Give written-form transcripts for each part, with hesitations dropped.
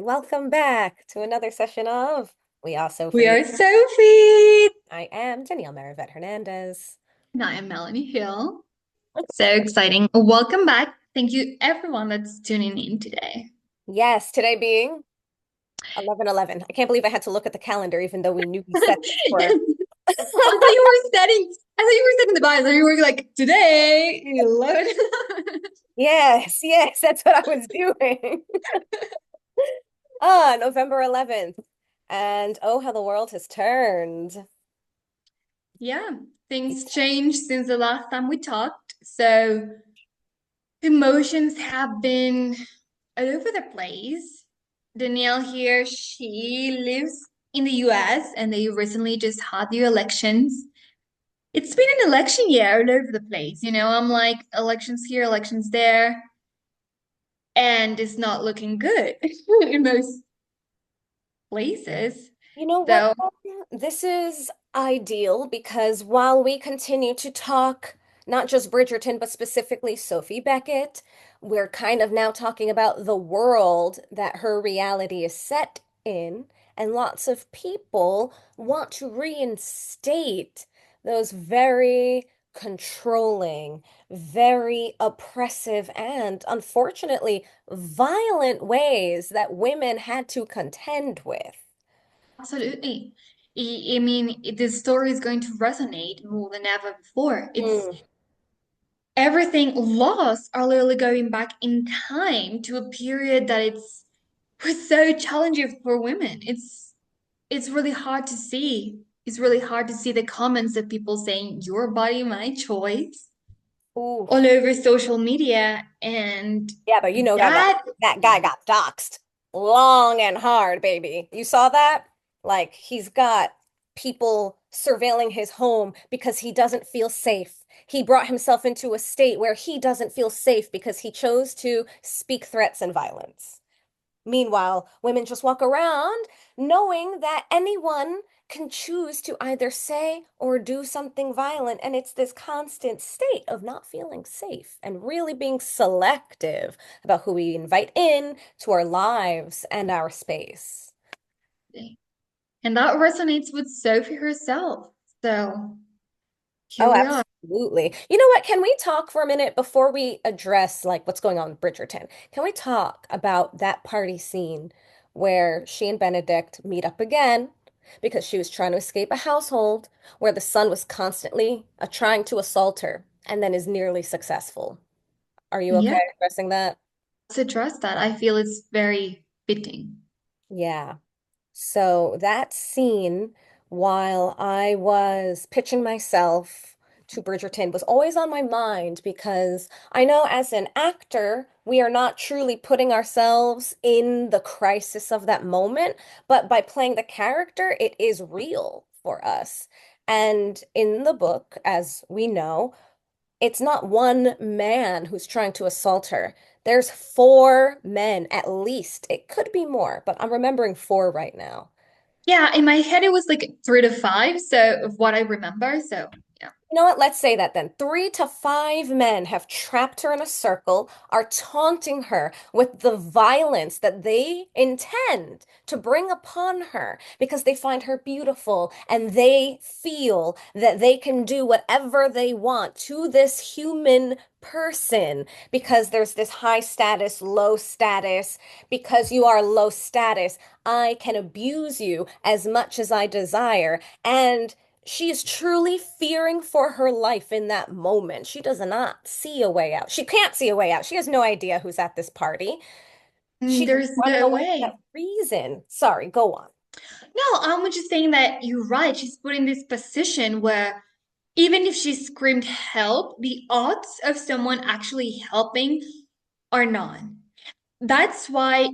Welcome back to another session of We Are We Sophie. are Sophie. I am Danielle Marivette Hernandez. And I am Melany Hill. So exciting. Welcome back. Thank you, everyone that's tuning in today. Yes, today being 11/11. I can't believe I had to look at the calendar even though we knew we set this Yeah. for I thought you were setting the vibes. You were like, today, 11. Yes, yes, that's what I was doing. November 11th. And oh, how the world has turned. Yeah, things changed since the last time we talked. So emotions have been all over the place. Danielle here, she lives in the US and they recently just had the elections. It's been an election year all over the place. I'm like, elections here, elections there, and it's not looking good in most places. You know what, So, though? This is ideal because while we continue to talk not just Bridgerton, but specifically Sophie Beckett, we're kind of now talking about the world that her reality is set in, and lots of people want to reinstate those very controlling, very oppressive, and unfortunately violent ways that women had to contend with. absolutely. I mean, this story is going to resonate more than ever before. It's Mm. everything laws are literally going back in time to a period that it's was so challenging for women. It's really hard to see. It's really hard to see the comments of people saying, your body, my choice, all Oof. over social media. And Yeah, but you know that, that guy got doxxed long and hard, baby. You saw that? Like he's got people surveilling his home because he doesn't feel safe. He brought himself into a state where he doesn't feel safe because he chose to speak threats and violence. Meanwhile, women just walk around knowing that anyone can choose to either say or do something violent. And it's this constant state of not feeling safe and really being selective about who we invite in to our lives and our space. and that resonates with Sophie herself. So here Oh, we are. absolutely. You know what? Can we talk for a minute before we address like what's going on with Bridgerton? Can we talk about that party scene where she and Benedict meet up again because she was trying to escape a household where the son was constantly trying to assault her and then is nearly successful? Are you okay Yeah, addressing that? let's address that. I feel it's very fitting. Yeah. So that scene, while I was pitching myself to Bridgerton, was always on my mind because I know as an actor, we are not truly putting ourselves in the crisis of that moment, but by playing the character, it is real for us. And in the book, as we know, it's not one man who's trying to assault her. There's four men at least. It could be more, but I'm remembering four right now. Yeah, in my head it was like 3 to 5, so of what I remember. So yeah. You know what? Let's say that then. Three to five men have trapped her in a circle, are taunting her with the violence that they intend to bring upon her because they find her beautiful and they feel that they can do whatever they want to this human person because there's this high status, low status. Because you are low status, I can abuse you as much as I desire. And she is truly fearing for her life in that moment. She does not see a way out. She can't see a way out. She has no idea who's at this party. She's There's running no away for way. that reason. Sorry, go on. No, I'm just saying that you're right. She's put in this position where even if she screamed help, the odds of someone actually helping are none. That's why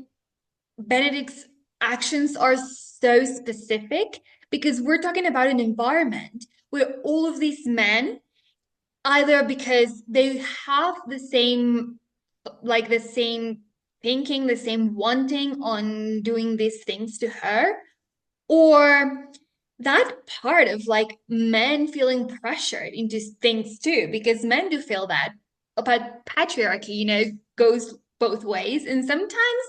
Benedict's actions are so specific because we're talking about an environment where all of these men, either because they have the same, like the same thinking, the same wanting on doing these things to her, or that part of like men feeling pressured into things too, because men do feel that. But patriarchy, goes both ways. And sometimes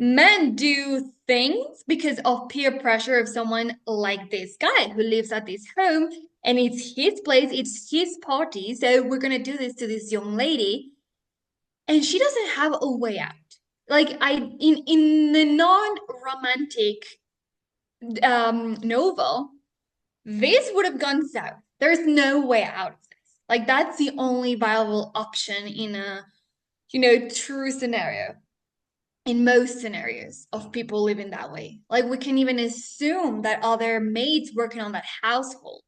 men do things because of peer pressure of someone like this guy who lives at this home and it's his place, it's his party. So we're gonna do this to this young lady, and she doesn't have a way out. Like in the non-romantic novel, this would have gone south. There's no way out of this. Like that's the only viable option in a true scenario. In most scenarios of people living that way. Like we can even assume that other maids working on that household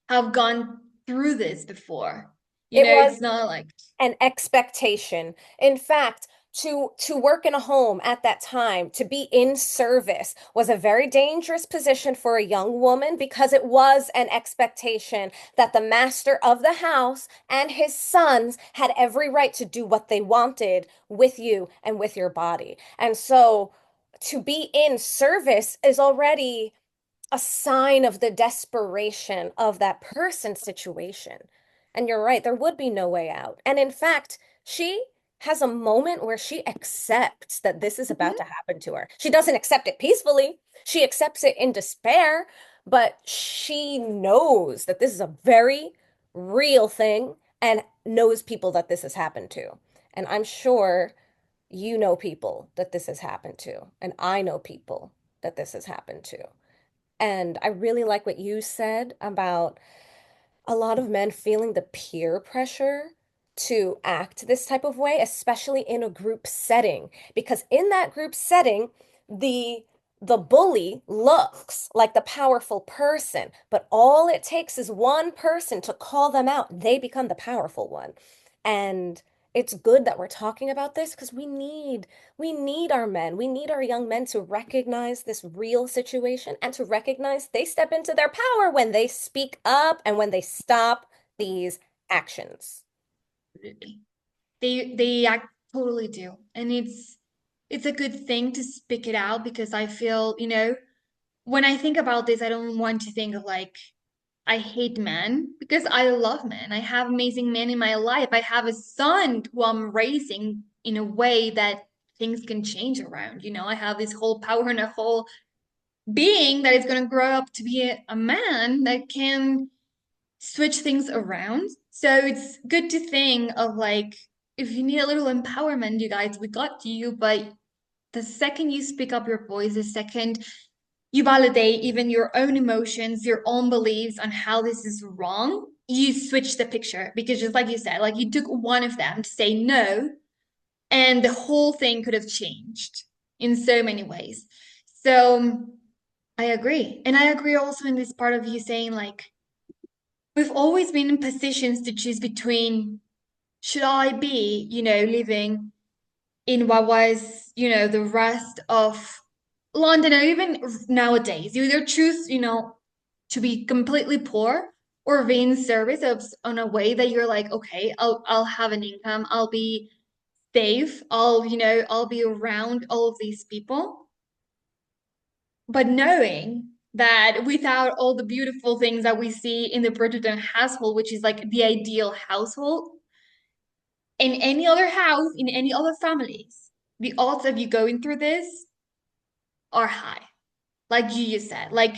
have gone through this before. It was It's not like an expectation. In fact, to work in a home at that time, to be in service was a very dangerous position for a young woman because it was an expectation that the master of the house and his sons had every right to do what they wanted with you and with your body. And so to be in service is already a sign of the desperation of that person's situation. And you're right, there would be no way out. And in fact, she has a moment where she accepts that this is about to mhm. happen to her. She doesn't accept it peacefully, she accepts it in despair, but she knows that this is a very real thing and knows people that this has happened to. And I'm sure you know people that this has happened to, and I know people that this has happened to. And I really like what you said about a lot of men feeling the peer pressure to act this type of way, especially in a group setting, because in that group setting, the the bully looks like the powerful person, but all it takes is one person to call them out. They become the powerful one. And it's good that we're talking about this because we need our men. We need our young men to recognize this real situation and to recognize they step into their power when they speak up and when they stop these actions. They act totally do. And it's a good thing to speak it out because I feel, when I think about this, I don't want to think of like I hate men because I love men. I have amazing men in my life. I have a son who I'm raising in a way that things can change around. I have this whole power and a whole being that is going to grow up to be a man that can switch things around. So it's good to think of like, if you need a little empowerment, you guys, we got you. But the second you speak up your voice, the second you validate even your own emotions, your own beliefs on how this is wrong, you switch the picture because just like you said, like you took one of them to say no, and the whole thing could have changed in so many ways. So I agree. And I agree also in this part of you saying like we've always been in positions to choose between should I be, living in what was, the rest of London, or even nowadays, you either choose, to be completely poor or be in service of on a way that you're like, okay, I'll have an income, I'll be safe, I'll be around all of these people. But knowing that without all the beautiful things that we see in the Bridgerton household, which is like the ideal household, in any other house, in any other families, the odds of you going through this are high. Like you just said, like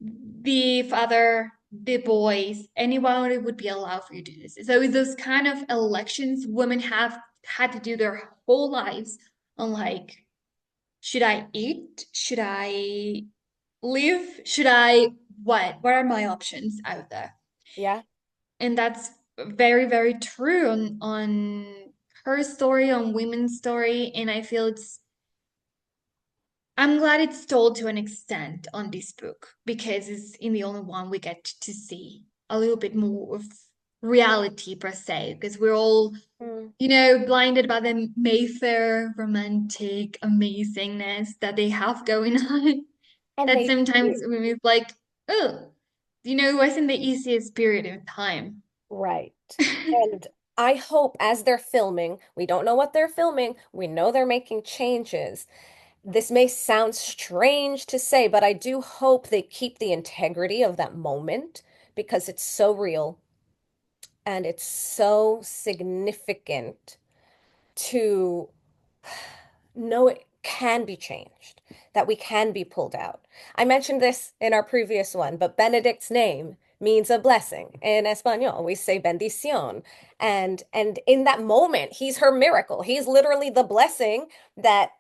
the father, the boys, anyone would be allowed for you to do this. So with those kind of elections women have had to do their whole lives on like, should I eat? Should I live? Should I what? What are my options out there? Yeah. And that's very, very true on her story, on women's story. And I feel I'm glad it's told to an extent on this book because it's in the only one we get to see a little bit more of reality per se, because we're all, Mm. blinded by the Mayfair romantic amazingness that they have going on. And That they sometimes do. we're like, oh, it wasn't the easiest period of time. Right. And I hope as they're filming, we don't know what they're filming, we know they're making changes. This may sound strange to say, but I do hope they keep the integrity of that moment because it's so real and it's so significant to know it can be changed, that we can be pulled out. I mentioned this in our previous one, but Benedict's name means a blessing. In Espanol, we say bendición. And in that moment, he's her miracle. He's literally the blessing that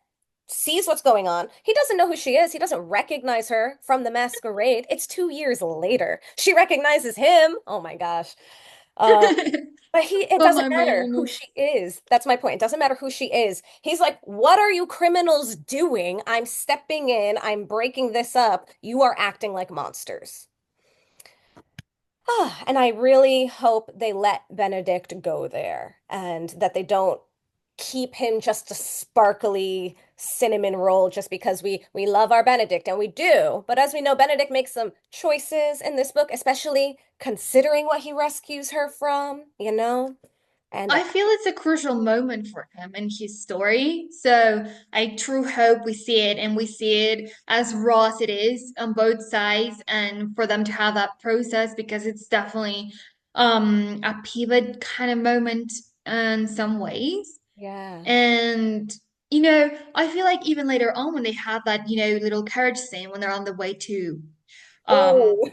sees what's going on. He doesn't know who she is. He doesn't recognize her from the masquerade. It's 2 years later. She recognizes him. Oh my gosh. Uh, but it Oh doesn't my matter who man. she is. That's my point. It doesn't matter who she is. He's like, what are you criminals doing? I'm stepping in. I'm breaking this up. You are acting like monsters. And I really hope they let Benedict go there and that they don't keep him just a sparkly cinnamon roll just because we love our Benedict and we do. But as we know, Benedict makes some choices in this book, especially considering what he rescues her from, you know? And I feel it's a crucial moment for him in his story. So I true hope we see it and we see it as raw as it is on both sides and for them to have that process because it's definitely a pivot kind of moment in some ways. yeah. And I feel like even later on when they have that, little carriage scene when they're on the way to um Oh,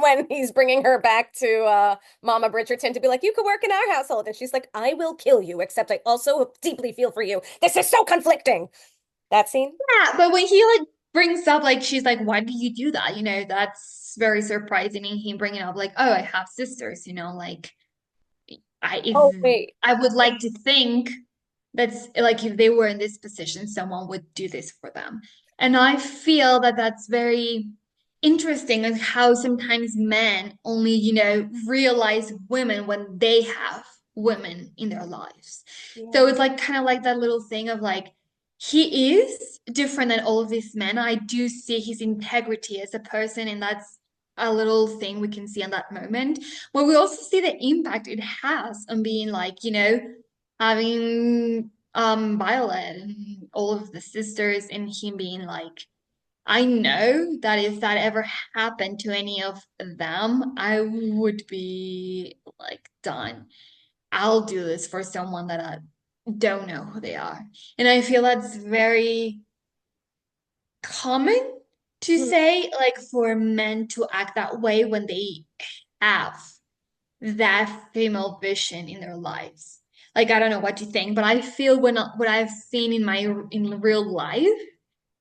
when he's bringing her back to Mama Bridgerton to be like, you could work in our household. And she's like, I will kill you, except I also deeply feel for you. This is so conflicting. That scene? yeah, but when he like brings up like she's like, why do you do that? That's very surprising and him bringing up like, oh, I have sisters, like if Oh, wait. I would like to think that's like if they were in this position, someone would do this for them. And I feel that that's very interesting as how sometimes men only, realize women when they have women in their lives. So Yeah. it's like kind of like that little thing of like, he is different than all of these men. I do see his integrity as a person, and that's a little thing we can see in that moment. But we also see the impact it has on being like, having Violet and all of the sisters and him being like, I know that if that ever happened to any of them, I would be like done. I'll do this for someone that I don't know who they are. And I feel that's very common to Mm. say, like for men to act that way when they have that female vision in their lives. Like I don't know what you think, but I feel when what I've seen in real life,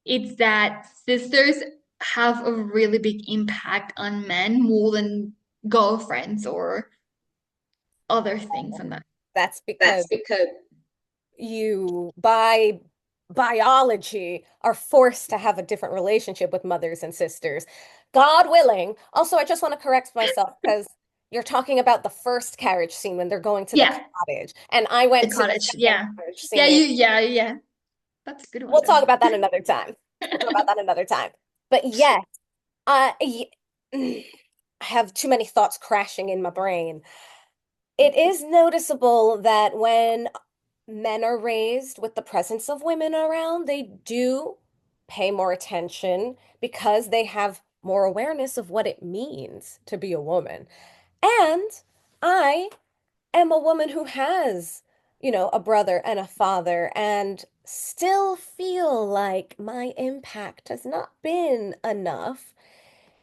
it's that sisters have a really big impact on men more than girlfriends or other things on that. That's because That's because you, by biology, are forced to have a different relationship with mothers and sisters. God willing. Also, I just want to correct myself because you're talking about the first carriage scene when they're going to the yeah, cottage, and I the went to the cottage. second Yeah. carriage Yeah, scene. yeah. That's a good one We'll though. talk about that another time. We'll talk about that another time. But yes, y I have too many thoughts crashing in my brain. It is noticeable that when men are raised with the presence of women around, they do pay more attention because they have more awareness of what it means to be a woman. And I am a woman who has, a brother and a father and still feel like my impact has not been enough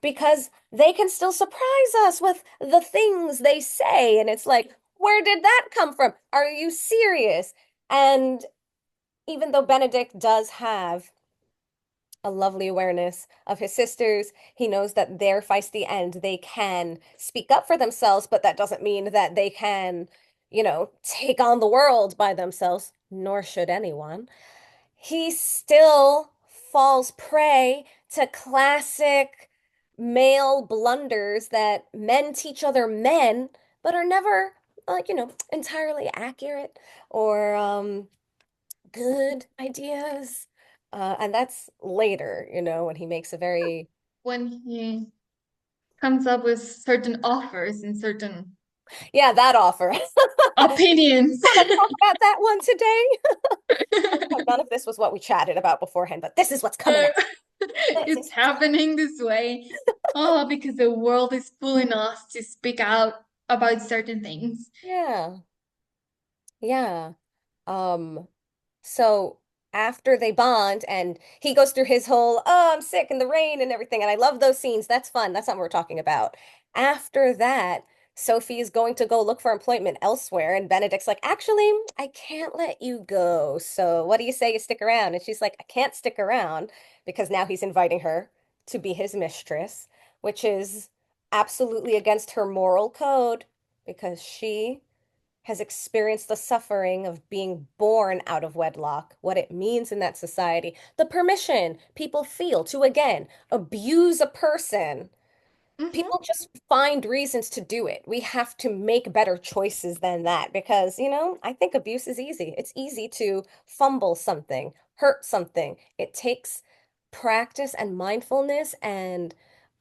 because they can still surprise us with the things they say. And it's like, where did that come from? Are you serious? And even though Benedict does have a lovely awareness of his sisters, he knows that they're feisty and they can speak up for themselves, but that doesn't mean that they can, take on the world by themselves, nor should anyone. He still falls prey to classic male blunders that men teach other men, but are never, entirely accurate or good ideas. And that's later, when he makes a very, When he comes up with certain offers and certain yeah, that offer. opinions. Want to talk about that one today? None of this was what we chatted about beforehand, but this is what's coming up. This It's is what's coming. happening this way. Oh, because the world is pulling us to speak out about certain things. Yeah, yeah. Um, so. after they bond and he goes through his whole, oh, I'm sick in the rain and everything. And I love those scenes. That's fun. That's not what we're talking about. After that, Sophie is going to go look for employment elsewhere. And Benedict's like, actually, I can't let you go. So what do you say you stick around? And she's like, I can't stick around because now he's inviting her to be his mistress, which is absolutely against her moral code because she has experienced the suffering of being born out of wedlock, what it means in that society, the permission people feel to, again, abuse a person. Hmm. People just find reasons to do it. We have to make better choices than that because, I think abuse is easy. It's easy to fumble something, hurt something. It takes practice and mindfulness and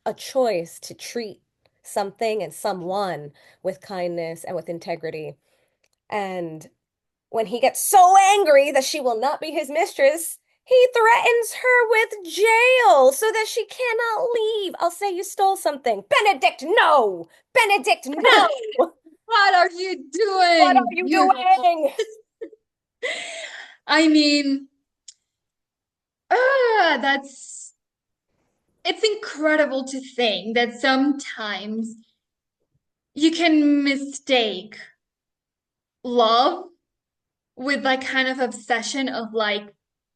a choice to treat something and someone with kindness and with integrity. And when he gets so angry that she will not be his mistress, he threatens her with jail so that she cannot leave. I'll say you stole something. Benedict, no! Benedict, no! What are you What are doing? you You, doing? I mean, that's it's incredible to think that sometimes you can mistake love with that kind of obsession of like,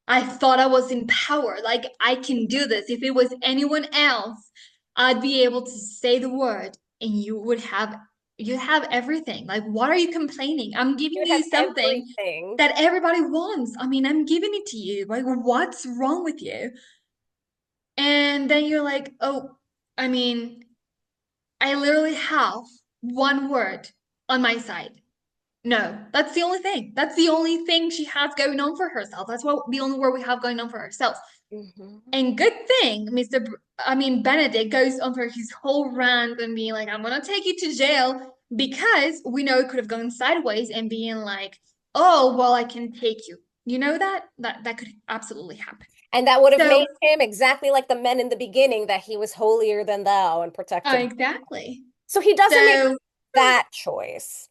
I thought I was in power, like I can do this. If it was anyone else, I'd be able to say the word and you'd have everything. Like, what are you complaining? I'm giving You have you something everything. that everybody wants. I mean, I'm giving it to you. Like, what's wrong with you? And then you're like, oh, I mean, I literally have one word on my side. No, that's the only thing. That's the only thing she has going on for herself. That's what the only word we have going on for ourselves. Mhm. And good thing, I mean, Benedict goes on for his whole rant and being like, I'm gonna take you to jail because we know it could have gone sideways and being like, oh, well, I can take you. You know that? That could absolutely happen. And that would have So, made him exactly like the men in the beginning, that he was holier than thou and protected her. exactly. So he doesn't make So, that choice.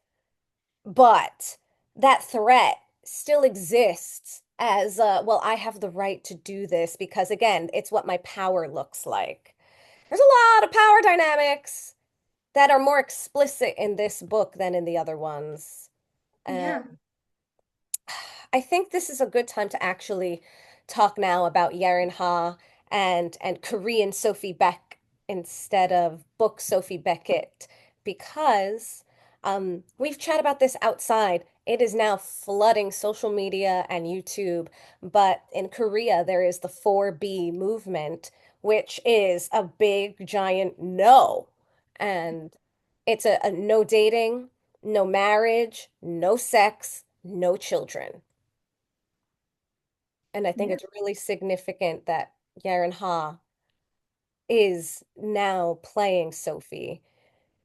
But that threat still exists as, well, I have the right to do this because, again, it's what my power looks like. There's a lot of power dynamics that are more explicit in this book than in the other ones. And yeah, I think this is a good time to actually talk now about Yaren Ha and Korean Sophie Beck instead of book Sophie Beckett because we've chatted about this outside. It is now flooding social media and YouTube, but in Korea there is the 4B movement, which is a big giant no. And it's a no dating, no marriage, no sex, no children. And I think yeah, it's really significant that Yaren Ha is now playing Sophie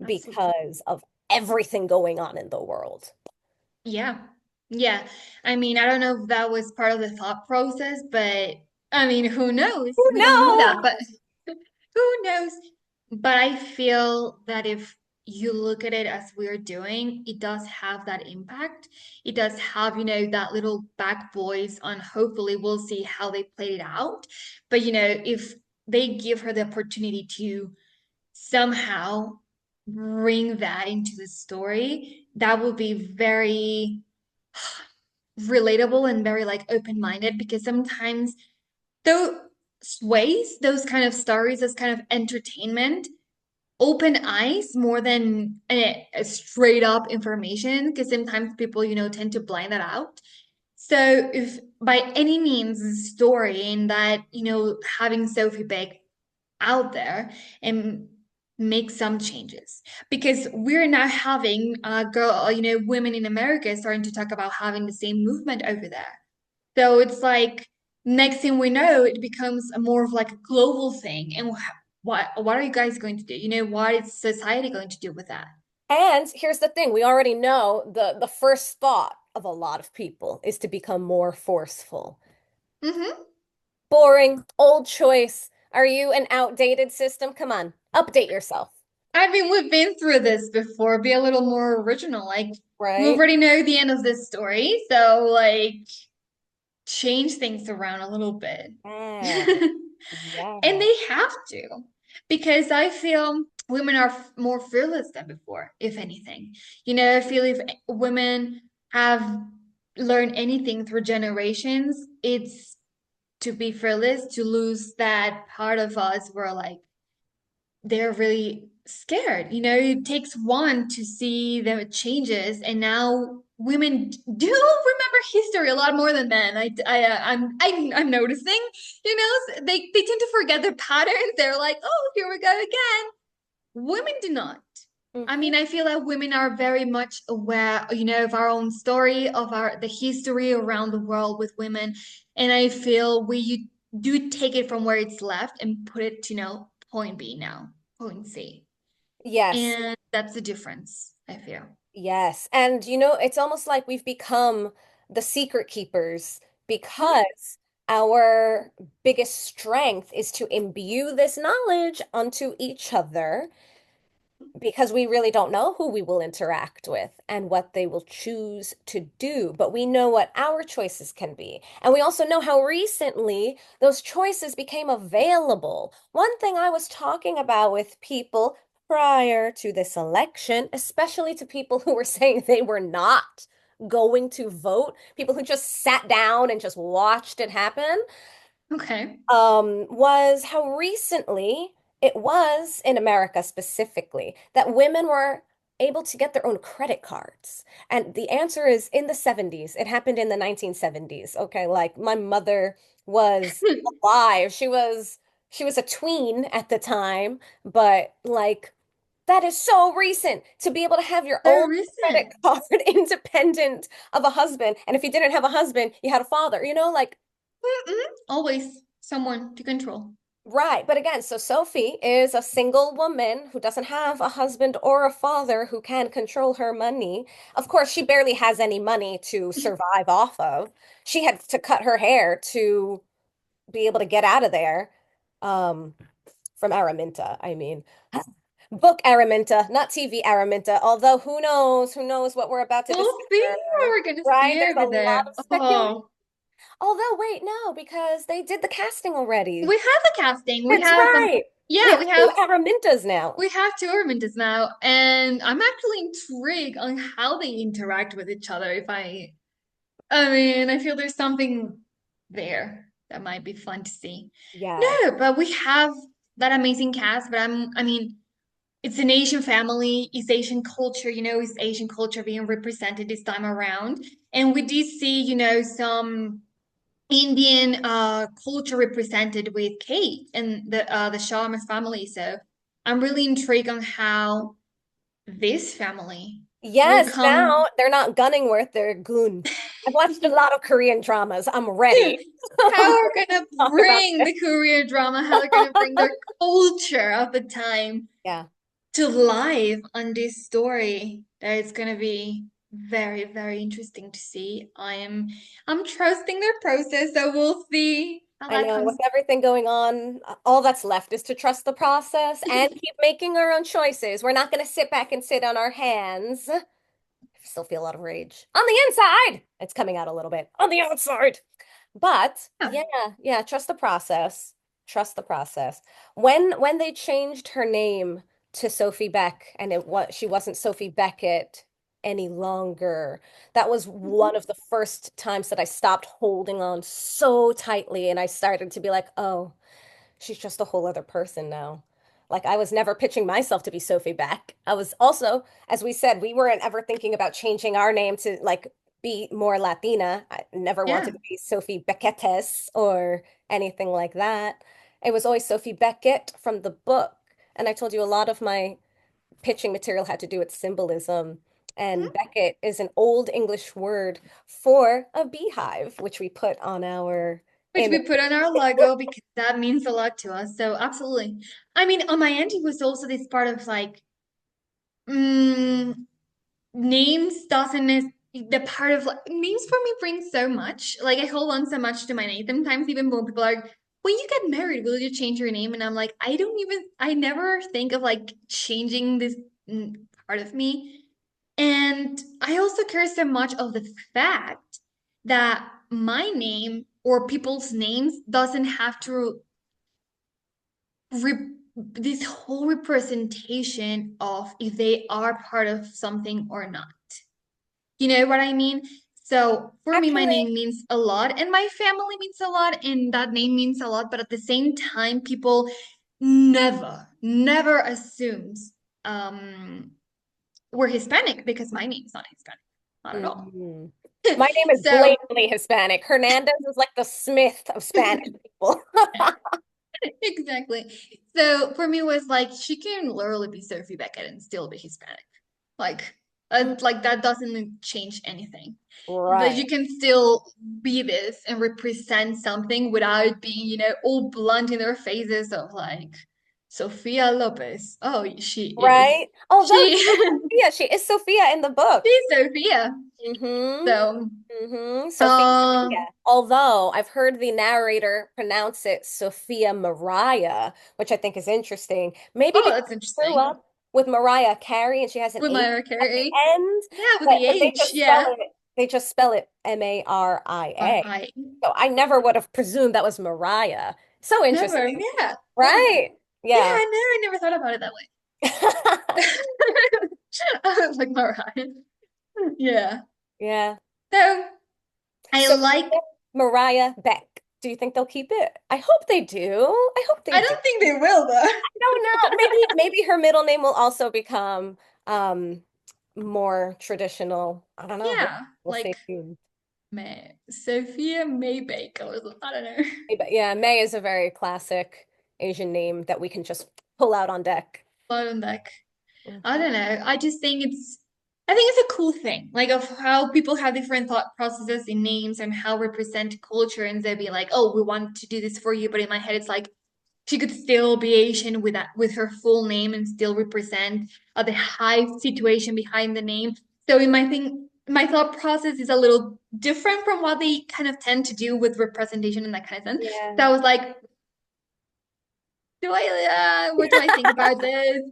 absolutely. because of everything going on in the world. Yeah. Yeah. I mean, I don't know if that was part of the thought process, but I mean, who knows? Who We don't know that, knows? but who knows? But I feel that if you look at it as we're doing, it does have that impact. It does have, that little back voice on hopefully we'll see how they played it out. But, if they give her the opportunity to somehow bring that into the story, that would be very relatable and very like open-minded because sometimes those those kind of stories, those kind of entertainment, open eyes more than a straight up information because sometimes people, tend to blind that out. So if by any means the story in that, having Sophie Beck out there and make some changes because we're now having girl women in America starting to talk about having the same movement over there. So it's like next thing we know it becomes a more of like a global thing. And what are you guys going to do? What is society going to do with that? And here's the thing, we already know the first thought of a lot of people is to become more forceful. Hmm. Boring, old choice. Are you an outdated system? Come on, update yourself, I mean, we've been through this before. Be a little more original. Like we right? already know the end of this story, so like change things around a little bit. Yeah. And Yeah. they have to, because I feel women are more fearless than before, if anything. I feel if women have learned anything through generations, it's to be fearless, to lose that part of us where like they're really scared. It takes one to see the changes, and now women do remember history a lot more than men. I'm noticing. They tend to forget their patterns. They're like, oh, here we go again. Women do not. I Hmm. mean, I feel that women are very much aware, of our own story, of our the history around the world with women, and I feel we do take it from where it's left and put it to, point B now, point C, Yes. and that's the difference, I feel. Yes. And it's almost like we've become the secret keepers Mhm. because our biggest strength is to imbue this knowledge onto each other because we really don't know who we will interact with and what they will choose to do, but we know what our choices can be. And we also know how recently those choices became available. One thing I was talking about with people prior to this election, especially to people who were saying they were not going to vote, people who just sat down and just watched it happen, Okay. was how recently it was in America specifically that women were able to get their own credit cards. And the answer is in the 70s. It happened in the 1970s. Okay, like my mother was alive. She was a tween at the time, but like that is so recent to be able to have your So own credit recent. card independent of a husband. And if you didn't have a husband, you had a father, like. Mm-mm. Always someone to control. Right. But again, so Sophie is a single woman who doesn't have a husband or a father who can control her money. Of course, she barely has any money to survive off of. She had to cut her hair to be able to get out of there. Um, from Araminta, I mean. Book Araminta, not TV Araminta, although who knows what we're about to We'll see discover, what we're gonna right? see There's a over lot there. of speculation. Oh, Although, wait, no, because they did the casting already. we have the casting. We That's have right. We yeah, have two Aramintas now. we have two Armintas now, and I'm actually intrigued on how they interact with each other. I mean, I feel there's something there that might be fun to see. Yes. No, but we have that amazing cast. But I mean, it's an Asian family. It's Asian culture. It's Asian culture being represented this time around, and we did see, some Indian culture represented with Kate and the Sharma family. So I'm really intrigued on how this family will Yes, come. now they're not Gunningworth, they're Goon. I've watched a lot of Korean dramas. I'm ready. I'm How ready are gonna to talk about bring the Korean drama, how they're gonna bring this. their culture of the time Yeah, to life on this story. That is gonna be very, very interesting to see. I'm trusting their process, so we'll see how I that know. With comes. everything going on, all that's left is to trust the process and keep making our own choices. We're not going to sit back and sit on our hands. I still feel a lot of rage. On the inside, it's coming out a little bit. On the outside. But Yeah. yeah, yeah, trust the process. Trust the process. When they changed her name to Sophie Beck and she wasn't Sophie Beckett any longer, that was one of the first times that I stopped holding on so tightly and I started to be like, oh, she's just a whole other person now. Like I was never pitching myself to be Sophie Beck. I was also, as we said, we weren't ever thinking about changing our name to like be more Latina. I never Yeah. wanted to be Sophie Beckettes or anything like that. It was always Sophie Beckett from the book. And I told you a lot of my pitching material had to do with symbolism. And Beckett is an old English word for a beehive, which we put on our Which image. we put on our logo because that means a lot to us. So absolutely. I mean, on my end, it was also this part of like, mm, names doesn't the part of like names for me bring so much. Like I hold on so much to my name. Sometimes even when people are like, when you get married, will you change your name? And I'm like, I never think of like changing this part of me. And I also care so much of the fact that my name or people's names doesn't have to this whole representation of if they are part of something or not. You know what I mean? So for me, my Actually, name means a lot, and my family means a lot, and that name means a lot. But at the same time, people never assumes um we're Hispanic because my name's not Hispanic, not at all. mhm. My name is So blatantly Hispanic. Hernandez is like the Smith of Spanish people. exactly. So for me, it was like she can literally be Sophie Beckett and still be Hispanic. Like, Mm, like that doesn't change anything. That right. you can still be this and represent something without being, all blunt in their faces of like Sofia Lopez. Oh, she is. Right? Although She Sophia, she is Sophia in the book. she's Sophia. Mm-hmm. So, Sophia. uh, Although I've heard the narrator pronounce it Sophia Mariah, which I think is interesting. Maybe oh, because that's I grew interesting. up with Mariah Carey and she has an With H Mariah at the Carey. end, Yeah, with the but H. Yeah. they just spell it Maria. R.I. So I never would have presumed that was Mariah. So Never. interesting, Yeah. Yeah. right? Yeah, Yeah. I never thought about it that way. I was like, all right. Yeah. Yeah. So I So like, Mariah Beck. Do you think they'll keep it? I hope they do. I hope they I do. don't think they will though. Don't know. Maybe her middle name will also become um more traditional. I don't know. Yeah, We'll stay like tuned. Sophia May Baek or I don't know. But yeah, May is a very classic Asian name that we can just pull out on deck. Bottom deck. I Mhm. don't know. I think it's a cool thing, like of how people have different thought processes in names and how represent culture, and they'll be like, "Oh, we want to do this for you," but in my head, it's like she could still be Asian with her full name and still represent the high situation behind the name. So in my thought process is a little different from what they kind of tend to do with representation in that kind of sense. Yeah. So I was like, what do I think about this?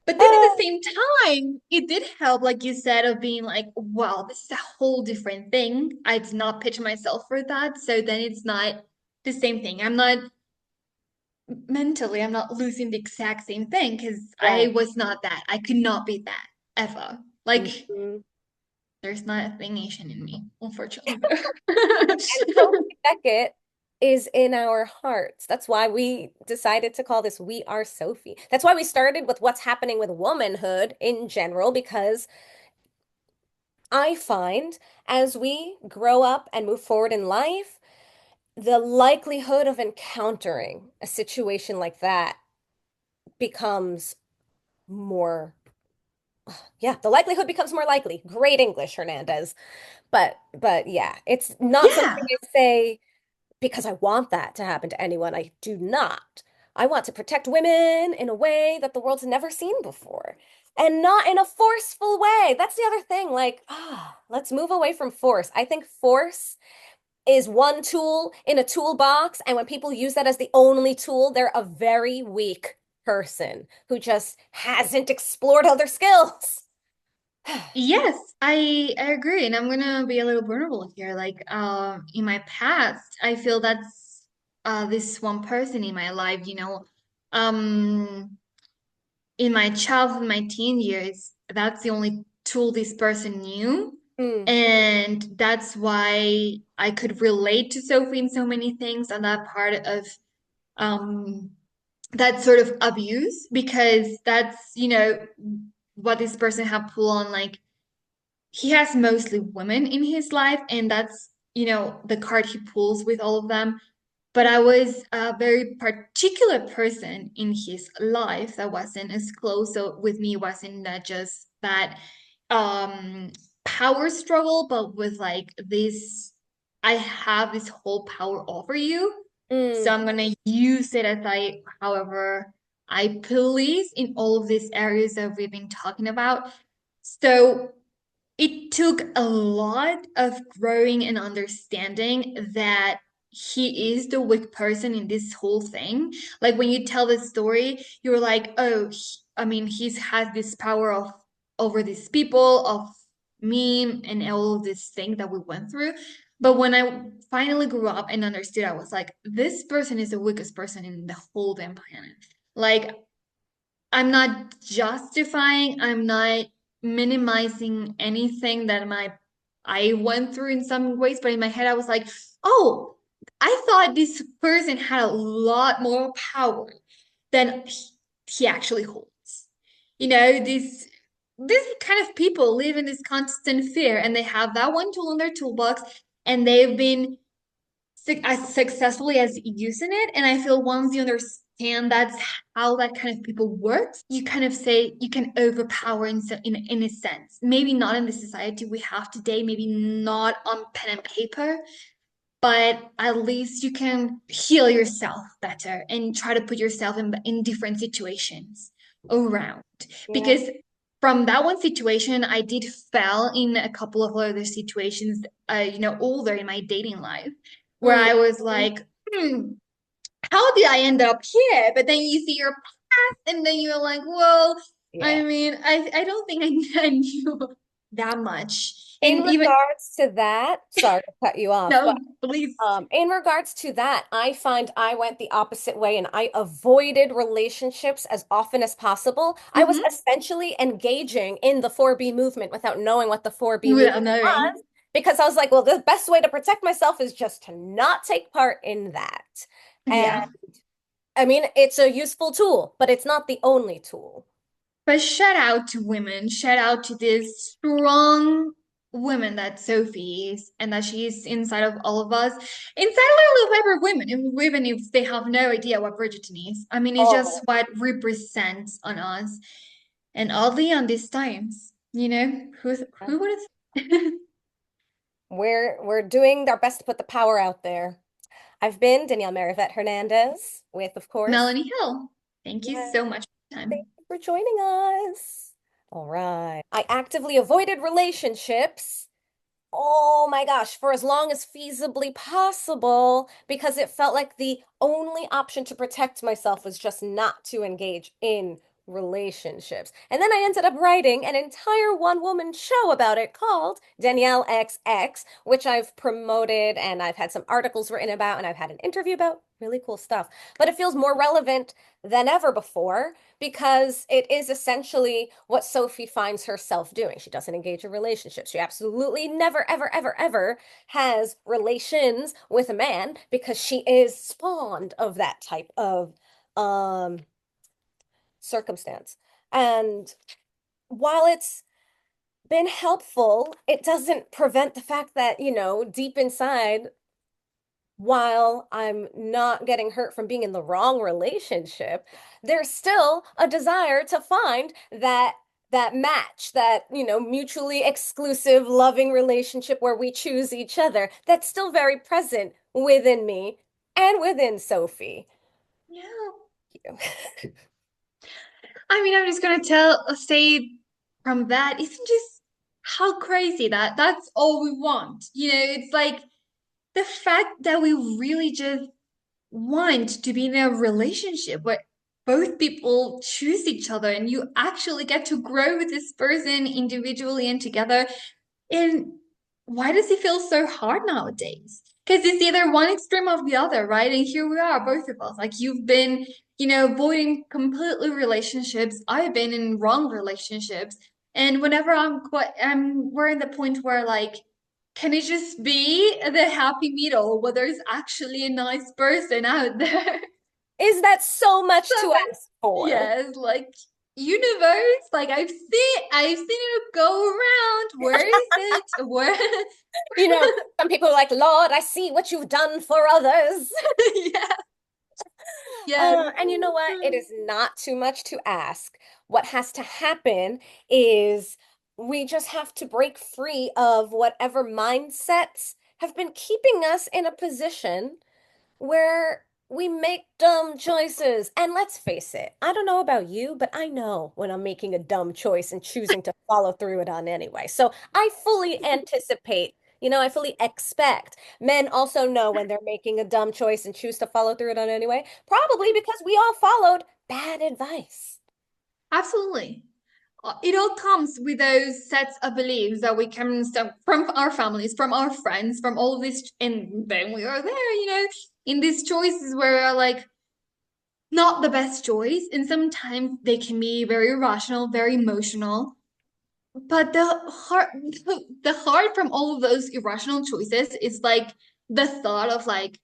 But then at the Oh, same time, it did help, like you said, of being like, wow, this is a whole different thing. I did not pitch myself for that. So then it's not the same thing. I'm not losing the exact same thing because I right. was not that. I could not be that ever. Like, Mhm. there's not a thing Asian in me, unfortunately. And Sophie Beckett is in our hearts. That's why we decided to call this We Are Sophie. That's why we started with what's happening with womanhood in general, because I find as we grow up and move forward in life, the likelihood of encountering a situation like that becomes more, yeah, the likelihood becomes more likely. Great English, Hernandez. But yeah, it's not something Yeah. I say because I want that to happen to anyone. I do not. I want to protect women in a way that the world's never seen before. And not in a forceful way. That's the other thing. Like, let's move away from force. I think force is one tool in a toolbox. And when people use that as the only tool, they're a very weak person who just hasn't explored other skills. Yes, I agree, and I'm gonna be a little vulnerable here. Like, in my past, I feel that's this one person in my life, um, in my childhood, my teen years, that's the only tool this person knew, Mm, and that's why I could relate to Sophie in so many things on that part of um that sort of abuse because that's what this person had pulled on like he has mostly women in his life, and that's, the card he pulls with all of them. But I was a very particular person in his life that wasn't as close. So with me, wasn't that just that um power struggle, but with like this, I have this whole power over you. So mm, I'm gonna use it as however I please in all of these areas that we've been talking about. So it took a lot of growing and understanding that he is the weak person in this whole thing. Like when you tell the story, you're like, oh, I mean, he's has this power of over these people, of me, and all of this thing that we went through. But when I finally grew up and understood, I was like, this person is the weakest person in the whole damn planet. Like, I'm not justifying, I'm not minimizing anything that I went through in some ways, but in my head I was like, oh, I thought this person had a lot more power than he actually holds. You know, these kind of people live in this constant fear and they have that one tool in their toolbox and they've been as successfully as using it. And I feel once you understand that's how that kind of people works, you kind of say you can overpower in a sense. Maybe not in the society we have today, maybe not on pen and paper, but at least you can heal yourself better and try to put yourself in different situations around. Yeah. Because from that one situation, I did fell in a couple of other situations, older in my dating life, where Mm. I was like, hmm, how did I end up here? But then you see your past, and then you're like, well, I Yeah. mean, I don't think I knew that much. In And even, regards to that, sorry to cut you off, but no, please. in regards to that, I find I went the opposite way and I avoided relationships as often as possible. I was Mhm. essentially engaging in the 4B movement without knowing what the 4B Without movement knowing. was because I was like, well, the best way to protect myself is just to not take part in that. And Yeah. I mean, it's a useful tool, but it's not the only tool. But shout out to women. Shout out to this strong woman that Sophie is and that she is inside of all of us. Inside a little of women, even if they have no idea what Bridgerton is. I mean, it's just Oh, what represents on us. And oddly on these times, who would have we're doing our best to put the power out there. I've been Danielle Marivette Hernandez with, of course, Melany Hill. Thank you yeah, so much for your thank time. you for joining us. All right. I actively avoided relationships. Oh my gosh, for as long as feasibly possible, because it felt like the only option to protect myself was just not to engage in relationships. And then I ended up writing an entire one-woman show about it called Danielle XX, which I've promoted and I've had some articles written about and I've had an interview about. Really cool stuff. But it feels more relevant than ever before because it is essentially what Sophie finds herself doing. She doesn't engage in relationships. She absolutely never, ever, ever, ever has relations with a man because she is spawned of that type of um, circumstance. And while it's been helpful, it doesn't prevent the fact that, deep inside, while I'm not getting hurt from being in the wrong relationship, there's still a desire to find that match, that, mutually exclusive, loving relationship where we choose each other. That's still very present within me and within Sophie. Yeah. You. I mean, I'm just gonna say from that, isn't just how crazy that's all we want. It's like the fact that we really just want to be in a relationship where both people choose each other and you actually get to grow with this person individually and together. And why does it feel so hard nowadays? Because it's either one extreme of the other, right? And here we are, both of us. Like you've been, avoiding completely relationships. I've been in wrong relationships. And whenever we're in the point where like, can it just be the happy middle where there's actually a nice person out there? Is that so much to Someone, ask for? yes, like universe, like I've seen it go around. Where is it? Where? You know, some people are like, Lord, I see what you've done for others. Yeah, yeah. And you know what? It is not too much to ask. What has to happen is we just have to break free of whatever mindsets have been keeping us in a position where we make dumb choices. And let's face it, I don't know about you, but I know when I'm making a dumb choice and choosing to follow through it on anyway. So I fully anticipate, I fully expect men also know when they're making a dumb choice and choose to follow through it on anyway, probably because we all followed bad advice. Absolutely. it all comes with those sets of beliefs that we can from our families, from our friends, from all of this, and then we are there, in these choices where we're like not the best choice, and sometimes they can be very irrational, very emotional. But the heart from all of those irrational choices is like the thought of like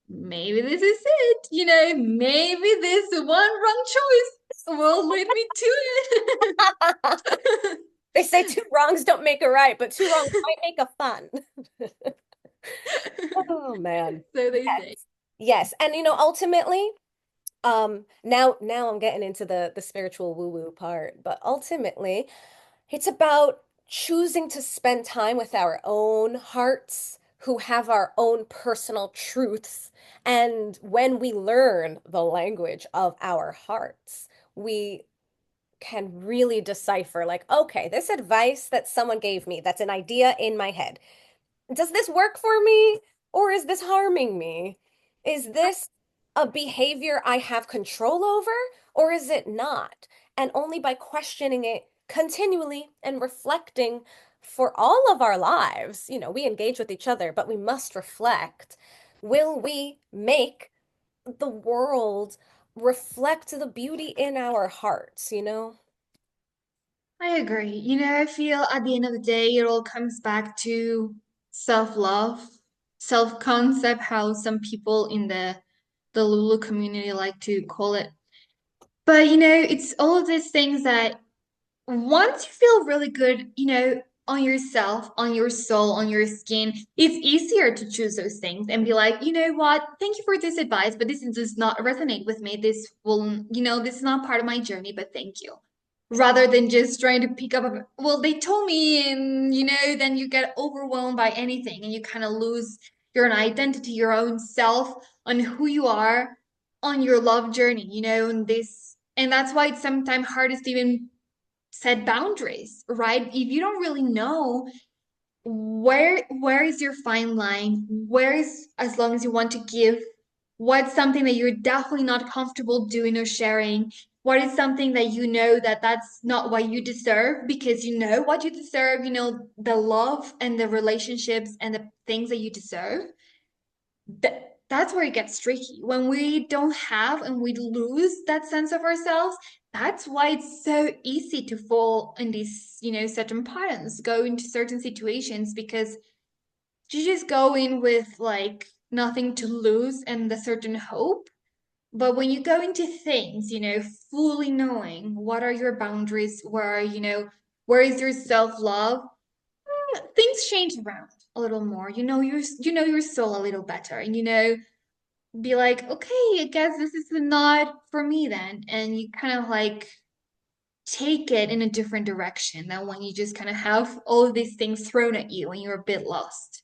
maybe this is it, maybe this one wrong choice will lead me to it. They say two wrongs don't make a right, but two wrongs might make a fun. Oh man. So they Yes. say. Yes. And ultimately, now I'm getting into the spiritual woo-woo part, but ultimately, it's about choosing to spend time with our own hearts, who have our own personal truths. And when we learn the language of our hearts, we can really decipher, like, okay, this advice that someone gave me, that's an idea in my head. Does this work for me or is this harming me? Is this a behavior I have control over or is it not? And only by questioning it continually and reflecting for all of our lives, we engage with each other, but we must reflect. Will we make the world reflect the beauty in our hearts, I agree. I feel at the end of the day, it all comes back to self-love, self-concept, how some people in the Lulu community like to call it. But it's all of these things that once you feel really good, on yourself, on your soul, on your skin, it's easier to choose those things and be like, you know what? Thank you for this advice, but this does not resonate with me. This is not part of my journey, but thank you. Rather than just trying to pick up, well, they told me, and then you get overwhelmed by anything and you kind of lose your own identity, your own self, on who you are on your love journey, and that's why it's sometimes hardest to even set boundaries, right? If you don't really know where is your fine line, where is, as long as you want to give, what's something that you're definitely not comfortable doing or sharing, what is something that that's not what you deserve, because you know what you deserve, the love and the relationships and the things that you deserve. That's where it gets tricky. When we don't have and we lose that sense of ourselves, that's why it's so easy to fall in these, certain patterns, go into certain situations, because you just go in with like nothing to lose and the certain hope. But when you go into things, fully knowing what are your boundaries, where is your self-love, things change around a little more. Your soul a little better, and be like, okay, I guess this is not for me then. And you kind of like take it in a different direction than when you just kind of have all of these things thrown at you and you're a bit lost.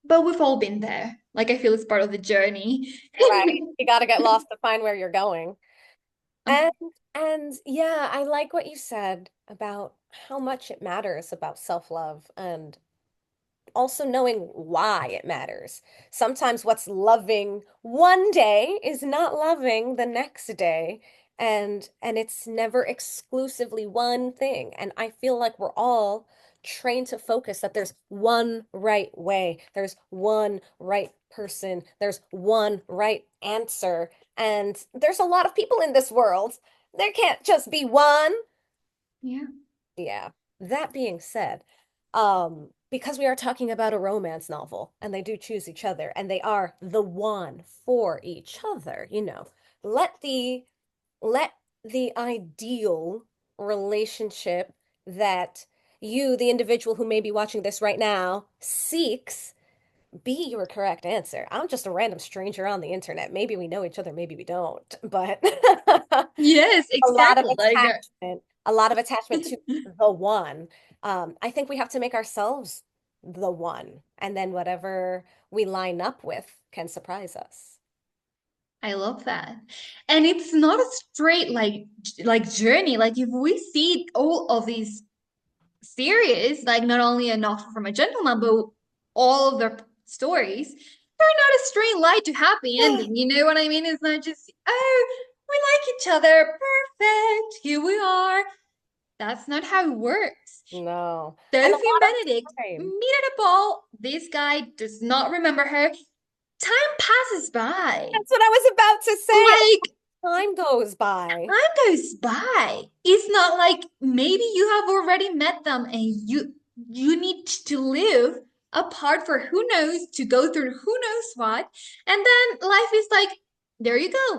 But we've all been there. Like, I feel it's part of the journey. right? You got to get lost to find where you're going. And and yeah, I like what you said about how much it matters about self-love and also knowing why it matters. Sometimes what's loving one day is not loving the next day, and it's never exclusively one thing. And I feel like we're all trained to focus that there's one right way, there's one right person, there's one right answer, and there's a lot of people in this world. There can't just be one. Yeah. Yeah. That being said, because we are talking about a romance novel and they do choose each other and they are the one for each other, let the let the ideal relationship that you, the individual who may be watching this right now, seeks be your correct answer. I'm just a random stranger on the internet. Maybe we know each other, maybe we don't, but Yes, a lot of exactly. attachment to the one. I think we have to make ourselves the one, and then whatever we line up with can surprise us. I love that. And it's not a straight like journey. Like if we see all of these series, like not only an offer from a gentleman, but all of their stories, they're not a straight line to happy ending. You know what I mean? It's not just, oh, we like each other. Perfect. Here we are. That's not how it works. No. And a Sophie lot Benedict of time. meet at a ball. This guy does not remember her. Time passes by. That's what I was about to say. Like, Time goes by. time goes by. It's not like maybe you have already met them and you need to live apart for who knows to go through who knows what. And then life is like, there you go.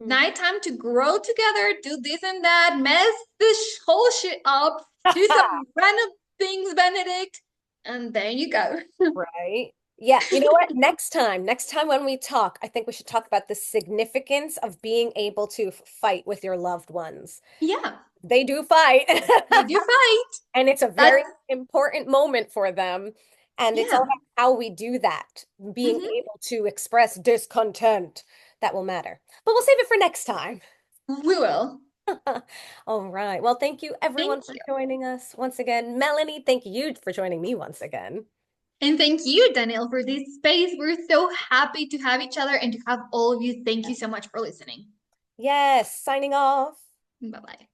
Mm. Nighttime to grow together, do this and that, mess this whole shit up, do some random things, Benedict, and there you go. Right? Yeah, you know what? Next time when we talk, I think we should talk about the significance of being able to fight with your loved ones. Yeah, They do fight. they do fight. And it's a That's very important moment for them. And it's all yeah. about how we do that, being Hmm. able to express discontent. That will matter. But we'll save it for next time. We will. All right. Well, thank you everyone Thank for you. joining us once again. Melanie, thank you for joining me once again. And thank you, Danielle, for this space. We're so happy to have each other and to have all of you. Thank you so much for listening. Yes, signing off. Bye bye.